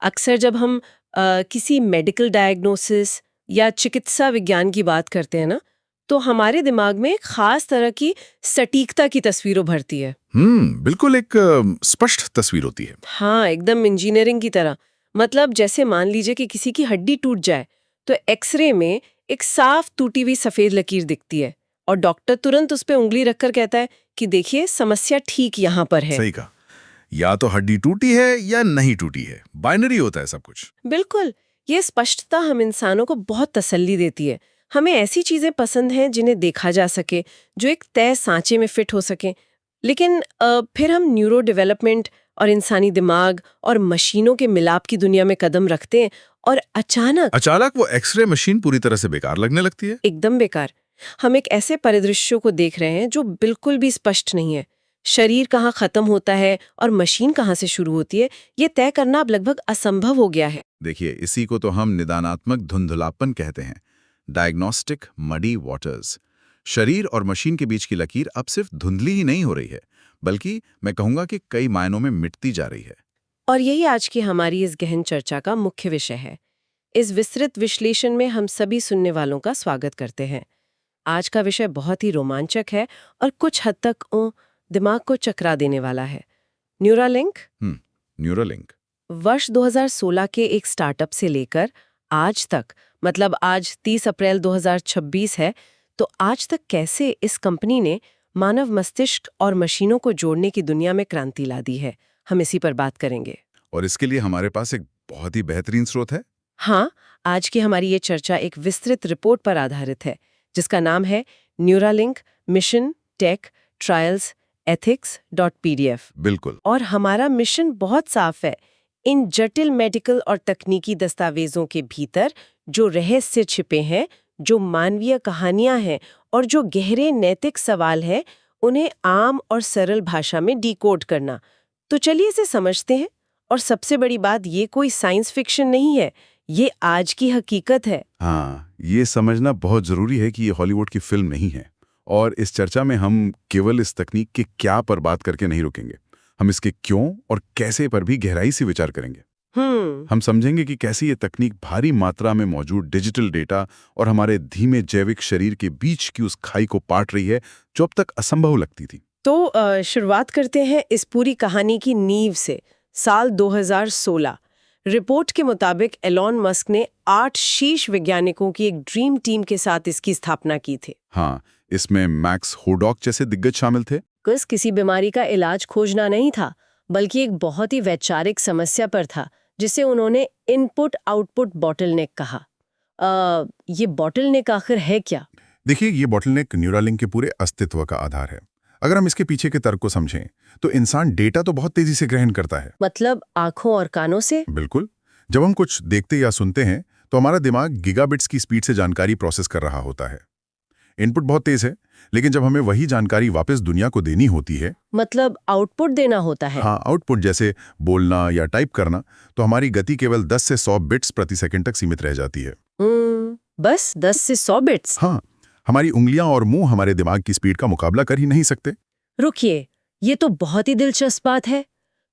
अक्सर जब हम किसी मेडिकल डायग्नोसिस या चिकित्सा विज्ञान की बात करते हैं ना, तो हमारे दिमाग में एक खास तरह की सटीकता की तस्वीर उभरती है। बिल्कुल एक स्पष्ट तस्वीर होती है। हाँ, एकदम इंजीनियरिंग की तरह। मतलब जैसे मान लीजिए कि किसी की हड्डी टूट जाए, तो एक्सरे में एक साफ टूटी हुई सफेद लकीर दिखती है और डॉक्टर तुरंत उस पे उंगली रखकर कहता है कि देखिए समस्या ठीक यहाँ पर है। सही कहा। या तो हड्डी टूटी है या नहीं टूटी है, बाइनरी होता है सब कुछ। बिल्कुल, ये स्पष्टता हम इंसानों को बहुत तसल्ली देती है। हमें ऐसी चीजें पसंद हैं जिन्हें देखा जा सके, जो एक तय सांचे में फिट हो सके। लेकिन फिर हम न्यूरो डेवलपमेंट और इंसानी दिमाग और मशीनों के मिलाप की दुनिया में कदम रखते हैं और अचानक वो एक्सरे मशीन पूरी तरह से बेकार लगने लगती है। एकदम बेकार। हम एक ऐसे परिदृश्यों को देख रहे हैं जो बिल्कुल भी स्पष्ट नहीं है। शरीर कहाँ खत्म होता है और मशीन कहाँ से शुरू होती है, ये तय करना अब लगभग असंभव हो गया है। देखिए, इसी को तो हम निदानात्मक धुंधलापन कहते हैं, डायग्नोस्टिक मडी वाटर्स। शरीर और मशीन के बीच की लकीर अब सिर्फ धुंधली ही नहीं हो रही है, बल्कि मैं कहूंगा कि कई मायनों में मिटती जा रही है। और यही आज की हमारी इस गहन चर्चा का मुख्य विषय है। इस विस्तृत विश्लेषण में हम सभी सुनने वालों का स्वागत करते हैं। आज का विषय बहुत ही रोमांचक है और कुछ हद तक दिमाग को चकरा देने वाला है। Neuralink Neuralink. वर्ष 2016 के एक स्टार्टअप से लेकर आज तक, मतलब आज 30 अप्रैल 2026 है, तो आज तक कैसे इस कंपनी ने मानव मस्तिष्क और मशीनों को जोड़ने की दुनिया में क्रांति ला दी है, हम इसी पर बात करेंगे। और इसके लिए हमारे पास एक बहुत ही बेहतरीन स्रोत है। हाँ, आज की हमारी ये चर्चा एक विस्तृत रिपोर्ट पर आधारित है, जिसका नाम है Neuralink mission take trials ethics.pdf। बिल्कुल। और हमारा मिशन बहुत साफ है। इन जटिल मेडिकल और तकनीकी दस्तावेजों के भीतर जो रहस्य छिपे हैं, जो मानवीय कहानियां हैं और जो गहरे नैतिक सवाल हैं, उन्हें आम और सरल भाषा में डिकोड करना। तो चलिए इसे समझते हैं। और सबसे बड़ी बात, ये कोई साइंस फिक्शन नहीं है, ये आज की हकीकत है। हाँ, ये समझना बहुत जरूरी है कि ये हॉलीवुड की फिल्म नहीं है। और इस चर्चा में हम केवल इस तकनीक के क्या पर बात करके नहीं रुकेंगे, हम इसके क्यों और कैसे पर भी गहराई से विचार करेंगे। हम समझेंगे कि कैसे ये तकनीक भारी मात्रा में मौजूद डिजिटल डेटा और हमारे धीमे जैविक शरीर के बीच की उस खाई को पाट रही है जो अब तक असंभव लगती थी। तो शुरुआत करते हैं इस पूरी कहानी की नींव से। साल 2016 रिपोर्ट के मुताबिक एलॉन मस्क ने 8 शीर्ष वैज्ञानिकों की एक ड्रीम टीम के साथ इसकी स्थापना की थी। हाँ, इसमें मैक्स होडॉक जैसे दिग्गज शामिल थे। किसी बीमारी का इलाज खोजना नहीं था, बल्कि एक बहुत ही वैचारिक समस्या पर था, जिसे उन्होंने इनपुट आउटपुट बॉटलनेक कहा। ये बॉटलनेक आखिर है क्या? देखिए, ये बॉटलनेक न्यूरालिंक के पूरे अस्तित्व का आधार है। अगर हम इसके पीछे के तर्क को समझें, तो इंसान डेटा तो बहुत तेजी से ग्रहण करता है। मतलब आंखों और कानों से? बिल्कुल। जब हम कुछ देखते या सुनते हैं, तो हमारा दिमाग गीगाबिट्स की स्पीड से जानकारी प्रोसेस कर रहा होता है। इनपुट बहुत तेज है, लेकिन जब हमें वही जानकारी वापस दुनिया को देनी होती है, मतलब आउटपुट देना होता है। हाँ, आउटपुट जैसे बोलना या टाइप करना, तो हमारी गति केवल 10 से 100 बिट्स प्रति सेकंड तक सीमित रह जाती है। बस 10 से 100 बिट्स? हाँ, हमारी उंगलियां और मुंह हमारे दिमाग की स्पीड का मुकाबला कर ही नहीं सकते। रुकिए, ये तो बहुत ही दिलचस्प बात है।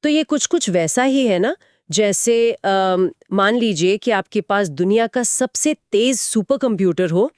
तो ये कुछ वैसा ही है ना, जैसे मान लीजिए कि आपके पास दुनिया का सबसे तेज सुपर कंप्यूटर हो।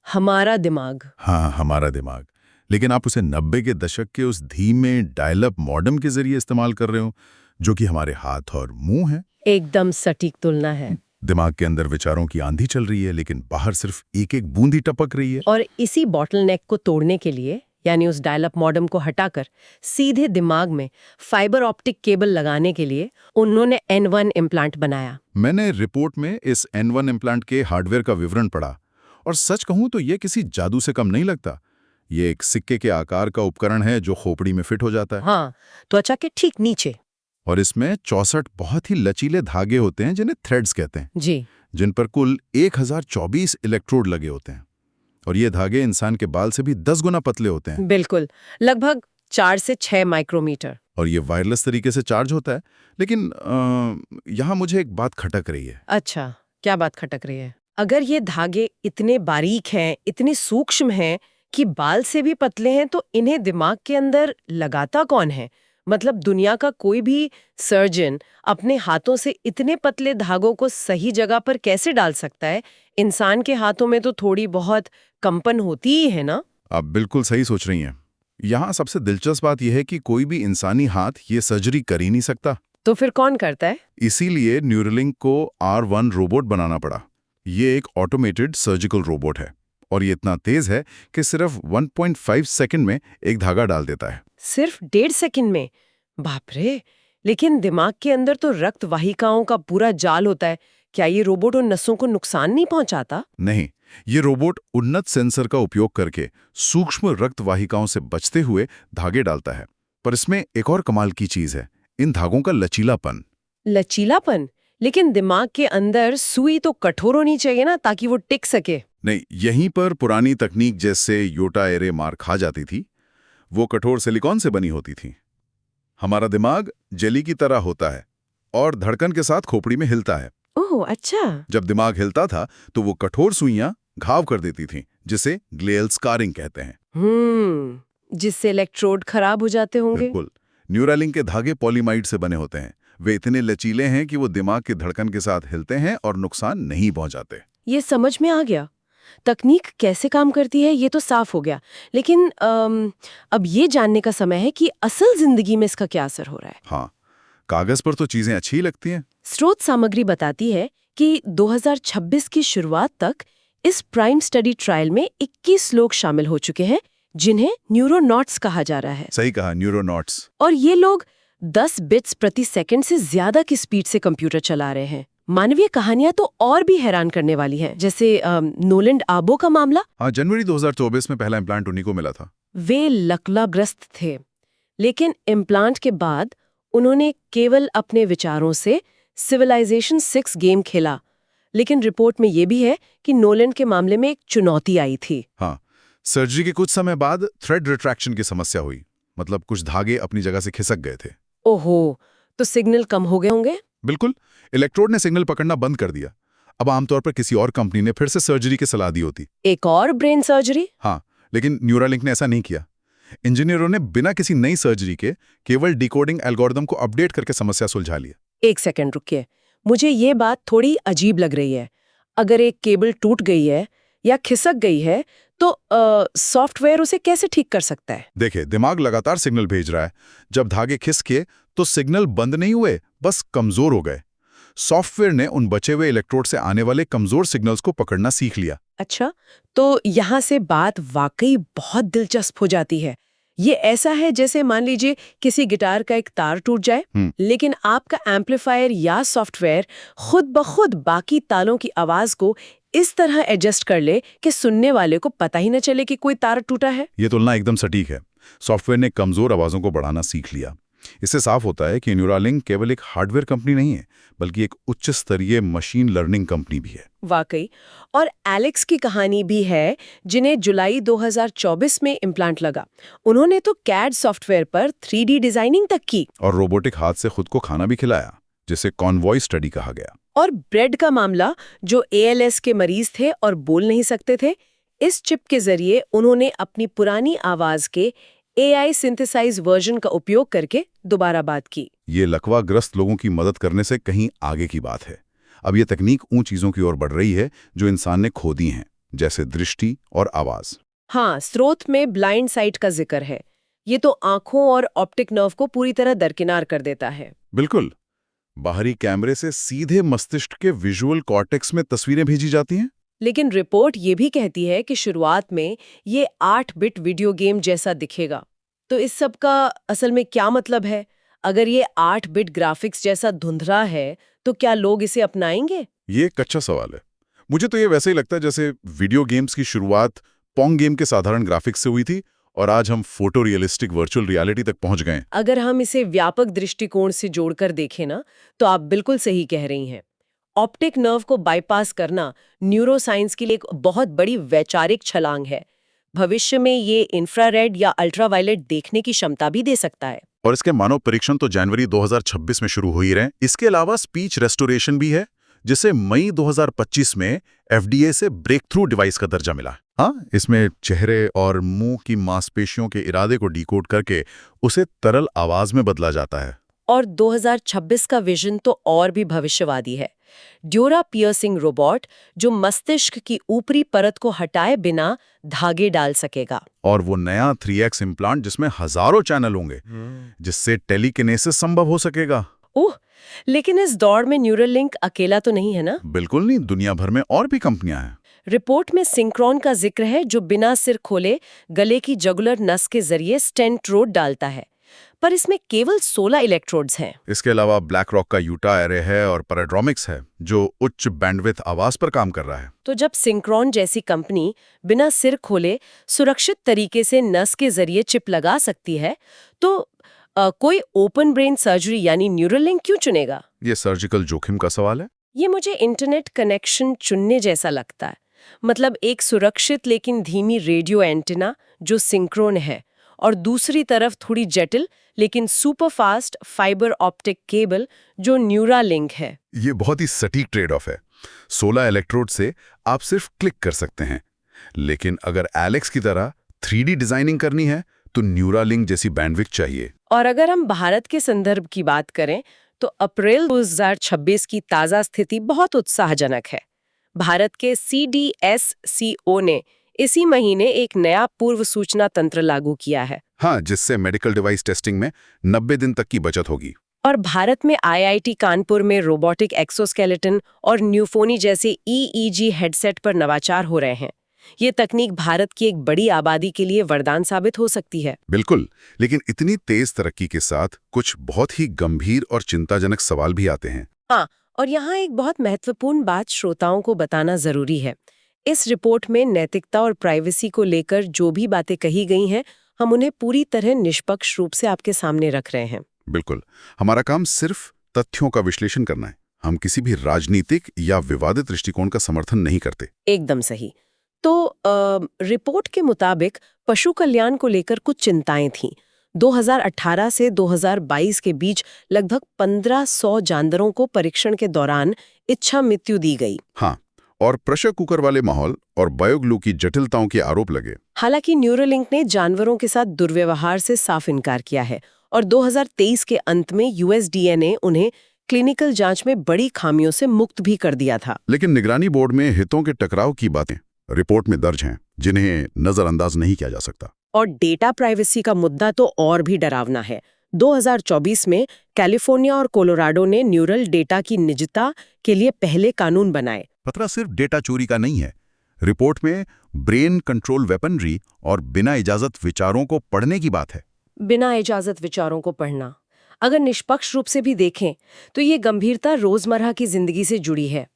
हमारा दिमाग। हाँ, हमारा दिमाग। लेकिन आप उसे 90 के दशक के उस धीमे डायल अप मॉडेम के जरिए इस्तेमाल कर रहे हो, जो कि हमारे हाथ और मुंह है। एकदम सटीक तुलना है। दिमाग के अंदर विचारों की आंधी चल रही है, लेकिन बाहर सिर्फ एक एक बूंदी टपक रही है। और इसी बॉटलनेक को तोड़ने के लिए, यानी उस डायल अप मॉडेम को हटाकर सीधे दिमाग में फाइबर ऑप्टिक केबल लगाने के लिए उन्होंने N1 इम्प्लांट बनाया। मैंने रिपोर्ट में इस N1 इम्प्लांट के हार्डवेयर का विवरण पढ़ा, और सच कहूं तो ये किसी जादू से कम नहीं लगता। ये एक सिक्के के आकार का उपकरण है जो खोपड़ी में फिट हो जाता है। हाँ, त्वचा के ठीक नीचे। और इसमें 64 बहुत ही लचीले धागे होते हैं, जिन्हें थ्रेड्स कहते हैं जी, जिन पर कुल 1024 इलेक्ट्रोड लगे होते हैं। और ये धागे इंसान के बाल से भी 10 गुना पतले होते हैं। बिल्कुल, लगभग 4 से 6 माइक्रोमीटर। और ये वायरलेस तरीके से चार्ज होता है। लेकिन यहाँ मुझे एक बात खटक रही है। अच्छा, क्या बात खटक रही है? अगर ये धागे इतने बारीक हैं, इतने सूक्ष्म हैं कि बाल से भी पतले हैं, तो इन्हें दिमाग के अंदर लगाता कौन है? मतलब दुनिया का कोई भी सर्जन अपने हाथों से इतने पतले धागों को सही जगह पर कैसे डाल सकता है? इंसान के हाथों में तो थोड़ी बहुत कंपन होती ही है ना? आप बिल्कुल सही सोच रही हैं। यहाँ सबसे दिलचस्प बात यह है कि कोई भी इंसानी हाथ ये सर्जरी कर ही नहीं सकता। तो फिर कौन करता है? इसीलिए न्यूरालिंक को R1 रोबोट बनाना पड़ा। ये एक ऑटोमेटेड सर्जिकल रोबोट है और ये इतना तेज है कि सिर्फ 1.5 सेकंड में एक धागा डाल देता है। सिर्फ 1.5 सेकंड में? बाप रे! लेकिन दिमाग के अंदर तो रक्त वाहिकाओं का पूरा जाल होता है। क्या ये रोबोट उन नसों को नुकसान नहीं पहुंचाता? नहीं, ये रोबोट उन्नत सेंसर का उपयोग करके सूक्ष्म रक्त वाहिकाओं से बचते हुए धागे डालता है। पर इसमें एक और कमाल की चीज है, इन धागों का लचीलापन। लचीलापन? लेकिन दिमाग के अंदर सुई तो कठोर होनी चाहिए ना, ताकि वो टिक सके। नहीं, यहीं पर पुरानी तकनीक जैसे योटा एरे मार खा जाती थी। वो कठोर सिलिकॉन से बनी होती थी। हमारा दिमाग जेली की तरह होता है और धड़कन के साथ खोपड़ी में हिलता है। ओह अच्छा। जब दिमाग हिलता था तो वो कठोर सुइयां घाव कर देती थीं, जिसे ग्लियल स्कारिंग कहते हैं। जिससे इलेक्ट्रोड खराब हो जाते होंगे। बिल्कुल। न्यूरालिंक के धागे पॉलीमाइड से बने होते हैं। वे इतने लचीले हैं कि वो दिमाग की धड़कन के साथ हिलते हैं और नुकसान नहीं पहुंचाते। ये समझ में आ गया। तकनीक कैसे काम करती है ये तो साफ हो गया, लेकिन अब ये जानने का समय है कि असल जिंदगी में इसका क्या असर हो रहा है। हाँ, कागज पर तो चीजें अच्छी ही लगती हैं। स्रोत सामग्री बताती है कि 2026 की शुरुआत तक इस प्राइम स्टडी ट्रायल में 21 लोग शामिल हो चुके हैं, जिन्हें न्यूरोनॉट्स कहा जा रहा है। सही कहा, न्यूरोनॉट्स। और ये लोग 10 बिट्स प्रति सेकंड से ज्यादा की स्पीड से कंप्यूटर चला रहे हैं। मानवीय कहानियां तो और भी हैरान करने वाली हैं, जैसे नोलैंड आबो का मामला। हाँ, जनवरी 2024 में पहला इम्प्लांट उन्हीं को मिला था। वे लकवाग्रस्त थे, लेकिन इम्प्लांट के बाद उन्होंने केवल अपने विचारों से सिविलाइजेशन 6 गेम खेला। लेकिन रिपोर्ट में यह भी है कि नोलैंड के मामले में एक चुनौती आई थी। हाँ, सर्जरी के कुछ समय बाद थ्रेड रिट्रैक्शन की समस्या हुई। मतलब कुछ धागे अपनी जगह से खिसक गए थे। ओहो, तो सिग्नल कम हो गए होंगे। बिल्कुल, इलेक्ट्रोड ने सिग्नल पकड़ना बंद कर दिया। अब आमतौर पर किसी और कंपनी ने फिर से सर्जरी की सलाह दी होती। एक और ब्रेन सर्जरी? हाँ, लेकिन न्यूरालिंक ने ऐसा नहीं किया। इंजीनियरों ने बिना किसी नई सर्जरी के केवल डिकोडिंग एल्गोरिदम को अपडेट करके समस्या सुलझा ली। एक सेकंड रुकिए, मुझे ये बात थोड़ी अजीब लग रही है। अगर एक केबल टूट गई है या खिसक गई है तो सॉफ्टवेयर उसे कैसे ठीक कर सकता है? देखिए, दिमाग लगातार सिग्नल भेज रहा है। जब धागे खिसके तो सिग्नल बंद नहीं हुए, बस कमजोर हो गए। सॉफ्टवेयर ने उन बचे हुए इलेक्ट्रोड से आने वाले कमजोर सिग्नल्स को पकड़ना सीख लिया। अच्छा, तो यहाँ से बात वाकई बहुत दिलचस्प हो जाती है। ये ऐसा है जैसे मान लीजिए किसी गिटार का एक तार टूट जाए, लेकिन आपका एम्पलीफायर या सॉफ्टवेयर खुद ब खुद बाकी तालों की आवाज को इस तरह एडजस्ट कर ले कि सुनने वाले को पता ही न चले कि कोई तार टूटा है। ये तुलना एकदम सटीक है। सॉफ्टवेयर ने कमजोर आवाजों को बढ़ाना सीख लिया। इससे साफ होता है कि न्यूरालिंक केवल एक हार्डवेयर कंपनी नहीं है, बल्कि एक उच्च स्तरीय मशीन लर्निंग कंपनी भी है। वाकई। और एलेक्स की कहानी भी है, जिन्हें जुलाई 2024 में इम्प्लांट लगा। उन्होंने तो कैड सॉफ्टवेयर पर 3D डिजाइनिंग तक की और रोबोटिक हाथ से खुद को खाना भी खिलाया, जिसे कॉन्वॉय स्टडी कहा गया। और ब्रेड का मामला, जो ALS के मरीज थे और बोल नहीं सकते थे, इस चिप के जरिए उन्होंने अपनी पुरानी आवाज के AI सिंथेसाइज वर्जन का उपयोग करके दोबारा बात की। ये लकवाग्रस्त लोगों की मदद करने से कहीं आगे की बात है। अब ये तकनीक उन चीजों की ओर बढ़ रही है जो इंसान ने खो दी हैं, जैसे दृष्टि और आवाज। हाँ, स्रोत में ब्लाइंड साइट का जिक्र है। ये तो आंखों और ऑप्टिक नर्व को पूरी तरह दरकिनार कर देता है। बिल्कुल, बाहरी कैमरे से सीधे मस्तिष्क के विजुअल कॉर्टेक्स में तस्वीरें भेजी जाती हैं। लेकिन रिपोर्ट ये भी कहती है कि शुरुआत में ये 8 बिट वीडियो गेम जैसा दिखेगा। तो इस सब का असल में क्या मतलब है? अगर ये 8 बिट ग्राफिक्स जैसा धुंधला है तो क्या लोग इसे अपनाएंगे? ये एक अच्छा सवाल है। मुझे तो ये वैसे ही लगता है जैसे वीडियो गेम्स की शुरुआत पोंग गेम के साधारण ग्राफिक्स से हुई थी और आज हम फोटो रियलिस्टिक वर्चुअल रियलिटी तक पहुंच गए। अगर हम इसे व्यापक दृष्टिकोण से जोड़कर देखें ना, तो आप बिल्कुल सही कह रही हैं। ऑप्टिक नर्व को बाईपास करना न्यूरोसाइंस के लिए एक बहुत बड़ी वैचारिक छलांग है। भविष्य में ये इंफ्रारेड या अल्ट्रावायलेट देखने की क्षमता भी दे सकता है। और इसके मानव परीक्षण तो जनवरी 2026 में शुरू हो ही रहे हैं। इसके अलावा स्पीच रेस्टोरेशन भी है, जिसे मई 2025 में FDA से ब्रेक थ्रू डिवाइस का दर्जा मिला। हाँ, इसमें चेहरे और मुंह की मांसपेशियों के इरादे को डिकोड करके उसे तरल आवाज में बदला जाता है। और 2026 का विजन तो और भी भविष्यवादी है। ड्यूरा पियर्सिंग रोबोट जो मस्तिष्क की ऊपरी परत को हटाए बिना धागे डाल सकेगा। और वो नया 3X इम्प्लांट जिसमें हजारों चैनल होंगे, जिससे टेलीकिनेसिस संभव हो सकेगा। ओह, लेकिन इस दौड़ में न्यूरल लिंक अकेला तो नहीं है ना? बिल्कुल नहीं, दुनिया भर में और भी कंपनियां हैं। रिपोर्ट में सिंक्रोन का जिक्र है जो बिना सिर खोले गले की जुगुलर नस के जरिए स्टेंट रोड डालता है, पर इसमें केवल 16 इलेक्ट्रोड्स हैं। इसके अलावा ब्लैक रॉक का यूटा एरे है और पैराड्रोमिक्स है जो उच्च बैंडविड्थ आवाज पर काम कर रहा है। तो जब सिंक्रोन जैसी कंपनी बिना सिर खोले सुरक्षित तरीके से नस के जरिए चिप लगा सकती है, तो कोई ओपन ब्रेन सर्जरी यानी न्यूरल लिंक क्यों चुनेगा? ये सर्जिकल जोखिम का सवाल है। ये मुझे इंटरनेट कनेक्शन चुनने जैसा लगता है। मतलब एक सुरक्षित लेकिन धीमी रेडियो एंटीना जो सिंक्रोन है, और दूसरी तरफ थोड़ी जटिल लेकिन super fast fibre optic cable जो न्यूरालिंक है। ये बहुत ही सटीक ट्रेड ऑफ है। 16 इलेक्ट्रोड से आप सिर्फ क्लिक कर सकते हैं, लेकिन अगर एलेक्स की तरह 3D डिजाइनिंग करनी है तो न्यूरालिंक जैसी बैंडविड्थ चाहिए। और अगर हम भारत के संदर्भ की बात करें तो अप्रैल 2026 की ताज़ा स्थिति बहुत उत्साहजनक है। भारत के CDSCO ने इसी महीने एक नया पूर्व सूचना तंत्र लागू किया है। हाँ, जिससे मेडिकल डिवाइस टेस्टिंग में 90 दिन तक की बचत होगी। और भारत में IIT कानपुर में रोबोटिक एक्सोस्केलेटन और न्यूफोनी जैसे EEG हेडसेट पर नवाचार हो रहे हैं। ये तकनीक भारत की एक बड़ी आबादी के लिए वरदान साबित हो सकती है। बिल्कुल, लेकिन इतनी तेज तरक्की के साथ कुछ बहुत ही गंभीर और चिंताजनक सवाल भी आते हैं। हाँ, और यहाँ एक बहुत महत्वपूर्ण बात श्रोताओं को बताना जरूरी है। इस रिपोर्ट में नैतिकता और प्राइवेसी को लेकर जो भी बातें कही गई हैं, हम उन्हें पूरी तरह निष्पक्ष रूप से आपके सामने रख रहे हैं। बिल्कुल, हमारा काम सिर्फ तथ्यों का विश्लेषण करना है। हम किसी भी राजनीतिक या विवादित दृष्टिकोण का समर्थन नहीं करते। एकदम सही। तो रिपोर्ट के मुताबिक पशु कल्याण को लेकर कुछ चिंताएं थीं। 2018 से 2022 के बीच लगभग 1500 जानवरों को परीक्षण के दौरान इच्छा मृत्यु दी गई। हाँ, और प्रेशर कुकर वाले माहौल और बायोग्लू की जटिलताओं के आरोप लगे। हालांकि न्यूरोलिंक ने जानवरों के साथ दुर्व्यवहार से साफ इनकार किया है और 2023 के अंत में USDA ने उन्हें क्लिनिकल जांच में बड़ी खामियों से मुक्त भी कर दिया था। लेकिन निगरानी बोर्ड में हितों के टकराव की बातें रिपोर्ट में दर्ज हैं, जिन्हें नजरअंदाज नहीं किया जा सकता। और डेटा प्राइवेसी का मुद्दा तो और भी डरावना है। 2024 में कैलिफोर्निया और कोलोराडो ने न्यूरल डेटा की निजता के लिए पहले कानून बनाए। खतरा सिर्फ डेटा चोरी का नहीं है। रिपोर्ट में ब्रेन कंट्रोल वेपनरी और बिना इजाजत विचारों को पढ़ने की बात है। बिना इजाजत विचारों को पढ़ना, अगर निष्पक्ष रूप से भी देखें तो ये गंभीरता रोजमर्रा की जिंदगी से जुड़ी है।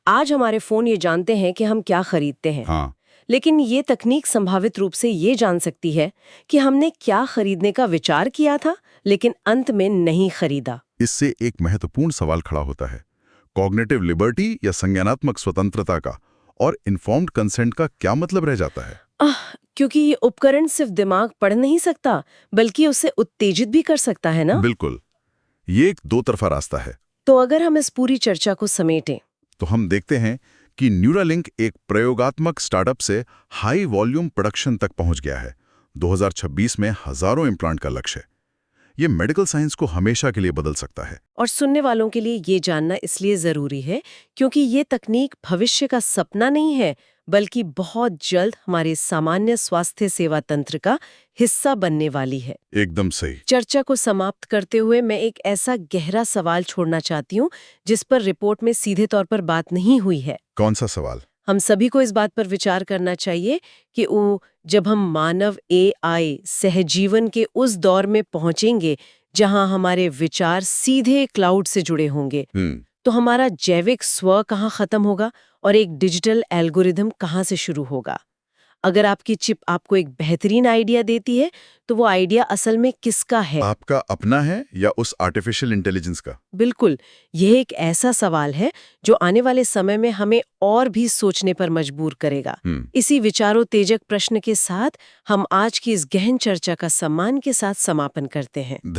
आज हमारे फोन ये जानते हैं कि हम क्या खरीदते हैं। हाँ। लेकिन ये तकनीक संभावित रूप से ये जान सकती है कि हमने क्या खरीदने का विचार किया था लेकिन अंत में नहीं खरीदा। इससे एक महत्वपूर्ण सवाल खड़ा होता है, कॉग्निटिव लिबर्टी या संज्ञानात्मक स्वतंत्रता का और इन्फॉर्म्ड कंसेंट का क्या मतलब रह जाता है। क्योंकि ये उपकरण सिर्फ दिमाग पढ़ नहीं सकता बल्कि उसे उत्तेजित भी कर सकता है ना। बिल्कुल, ये एक दो तरफा रास्ता है। तो अगर हम इस पूरी चर्चा को समेटें तो हम देखते हैं कि न्यूरालिंक एक प्रयोगात्मक स्टार्टअप से हाई वॉल्यूम प्रोडक्शन तक पहुंच गया है। 2026 में हजारों इम्प्लांट का लक्ष्य है। ये मेडिकल साइंस को हमेशा के लिए बदल सकता है। और सुनने वालों के लिए ये जानना इसलिए जरूरी है क्योंकि ये तकनीक भविष्य का सपना नहीं है बल्कि बहुत जल्द हमारे सामान्य स्वास्थ्य सेवा तंत्र का हिस्सा बनने वाली है। एकदम सही। चर्चा को समाप्त करते हुए मैं एक ऐसा गहरा सवाल छोड़ना चाहती हूँ जिस पर रिपोर्ट में सीधे तौर पर बात नहीं हुई है। कौन सा सवाल? हम सभी को इस बात पर विचार करना चाहिए कि जब हम मानव AI सहजीवन के उस दौर में पहुंचेंगे जहां हमारे विचार सीधे क्लाउड से जुड़े होंगे, तो हमारा जैविक स्व कहाँ खत्म होगा और एक डिजिटल एल्गोरिथम कहाँ से शुरू होगा। अगर आपकी चिप आपको एक बेहतरीन आइडिया देती है तो वो आइडिया असल में किसका है? आपका अपना है या उस आर्टिफिशियल इंटेलिजेंस का? बिल्कुल, यह एक ऐसा सवाल है जो आने वाले समय में हमें और भी सोचने पर मजबूर करेगा। इसी विचारोत्तेजक प्रश्न के साथ हम आज की इस गहन चर्चा का सम्मान के साथ समापन करते हैं।